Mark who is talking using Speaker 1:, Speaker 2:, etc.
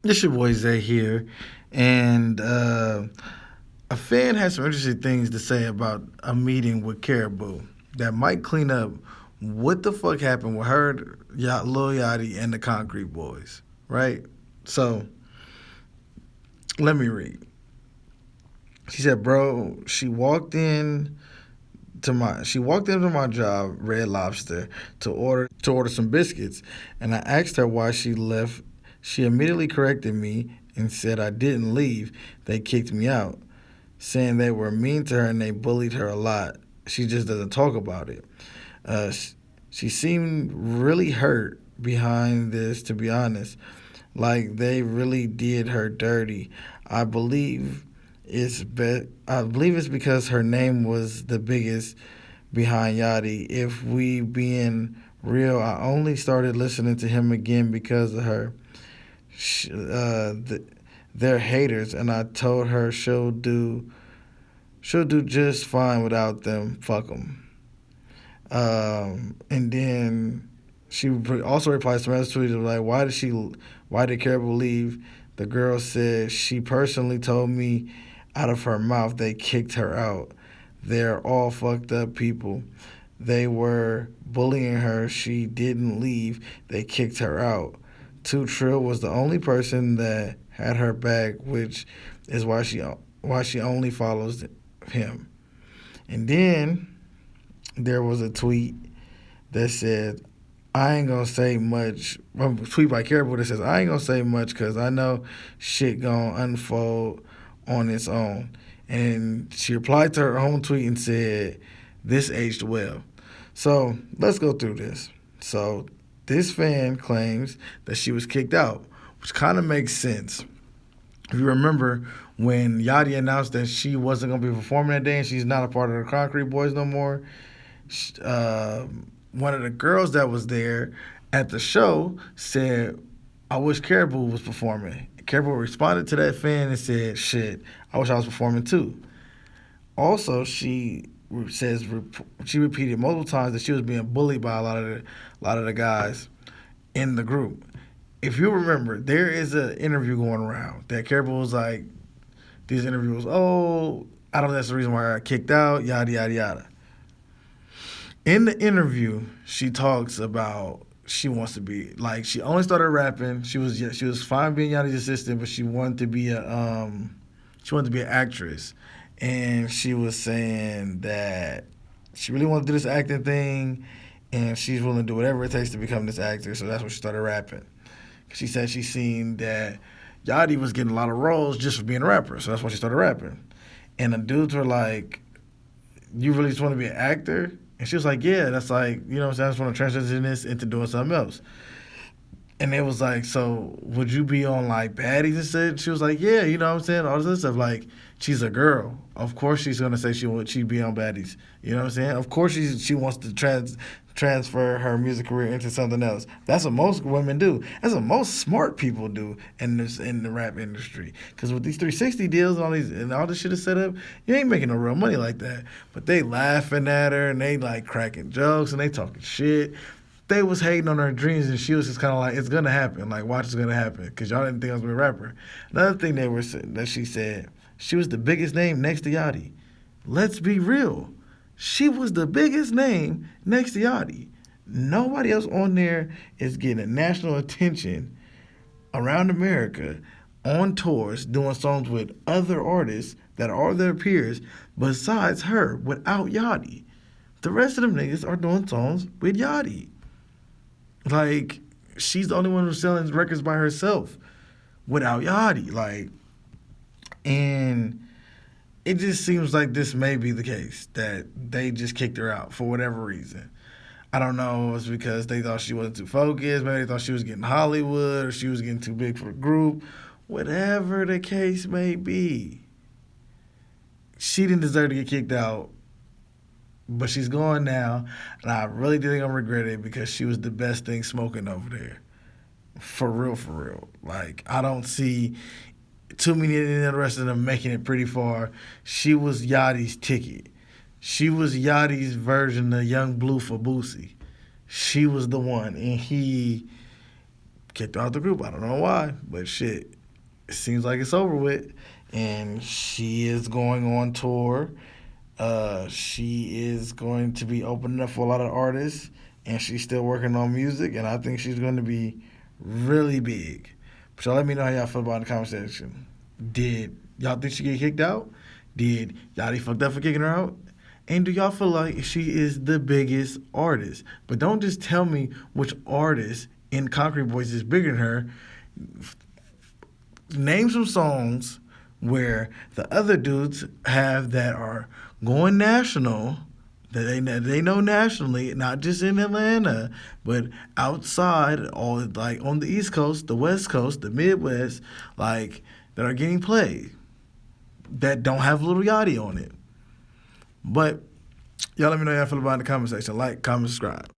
Speaker 1: It's your boy Zay here, and a fan has some interesting things to say about a meeting with Karrahbooo that might clean up what the fuck happened with her, Lil Yachty, and the Concrete Boys, right? So let me read. She said, "Bro, she walked into my job, Red Lobster, to order some biscuits, and I asked her why she left. She immediately corrected me and said I didn't leave. They kicked me out, saying they were mean to her and they bullied her a lot. She just doesn't talk about it. Uh, she seemed really hurt behind this, to be honest. Like they really did her dirty. I believe I believe it's because her name was the biggest behind Yachty. If we being real, I only started listening to him again because of her. They're haters, and I told her she'll do just fine without them. Fuck them. And then she also replies to my tweets like, why did Caribou leave? The girl said she personally told me out of her mouth they kicked her out. They're all fucked up people. They were bullying her. She didn't leave. They kicked her out. Two Trill was the only person that had her back, which is why she only follows him. And then there was a tweet that said, I ain't gonna say much. A tweet by Caribou that says, I ain't gonna say much because I know shit gonna unfold on its own. And she replied to her own tweet and said, this aged well. So let's go through this. So this fan claims that she was kicked out, which kind of makes sense. If you remember when Yachty announced that she wasn't going to be performing that day and she's not a part of the Concrete Boys no more, uh, one of the girls that was there at the show said, I wish Caribou was performing. Caribou responded to that fan and said, shit, I wish I was performing too. Also, says she repeated multiple times that she was being bullied by a lot of the guys in the group. If you remember, there is an interview going around that Caribou was like, these interviews, oh, I don't know, that's the reason why I got kicked out, yada, yada, yada. In the interview, she talks about she wants to be like she only started rapping. She was fine being Yanni's assistant, but she wanted to be an actress, and she was saying that she really wanted to do this acting thing, and she's willing to do whatever it takes to become this actor. So that's when she started rapping. She said she seen that Yachty was getting a lot of roles just for being a rapper, so that's why she started rapping. And the dudes were like, you really just want to be an actor? And she was like, yeah, that's like, you know what I'm saying? I just want to transition this into doing something else. And it was like, so would you be on like baddies instead? She was like, yeah, you know what I'm saying? All this other stuff. Like, she's a girl. Of course she's gonna say she'd be on baddies. You know what I'm saying? Of course she wants to transfer her music career into something else. That's what most women do. That's what most smart people do in the rap industry. Because with these 360 deals and all this shit is set up, you ain't making no real money like that. But they laughing at her and they like cracking jokes and they talking shit. They was hating on her dreams, and she was just kind of like, "It's gonna happen. Like, watch, it's gonna happen." Because y'all didn't think I was gonna be a rapper. Another thing that she said, she was the biggest name next to Yachty. Let's be real, she was the biggest name next to Yachty. Nobody else on there is getting national attention around America on tours, doing songs with other artists that are their peers besides her without Yachty. The rest of them niggas are doing songs with Yachty. Like, she's the only one who's selling records by herself without Yachty. Like, and it just seems like this may be the case that they just kicked her out for whatever reason. I don't know. It's because they thought she wasn't too focused. Maybe they thought she was getting Hollywood or she was getting too big for the group. Whatever the case may be, she didn't deserve to get kicked out, but she's gone now, and I really think I'm regret it because she was the best thing smoking over there. For real, for real. Like, I don't see too many of the rest of them making it pretty far. She was Yachty's ticket. She was Yachty's version of Young Blue for Boosie. She was the one, and he kicked her out the group. I don't know why, but shit, it seems like it's over with. And she is going on tour. She is going to be opening up for a lot of artists, and she's still working on music. And I think she's going to be really big. But y'all let me know how y'all feel about the conversation. Did y'all think she get kicked out? Did Yachty fucked up for kicking her out? And do y'all feel like she is the biggest artist? But don't just tell me which artist in Concrete Boys is bigger than her. Name some songs where the other dudes have that are going national, that they know nationally, not just in Atlanta, but outside, all like on the East Coast, the West Coast, the Midwest, like that are getting played, that don't have Lil Yachty on it. But y'all let me know how y'all feel about it in the comment section. Like, comment, subscribe.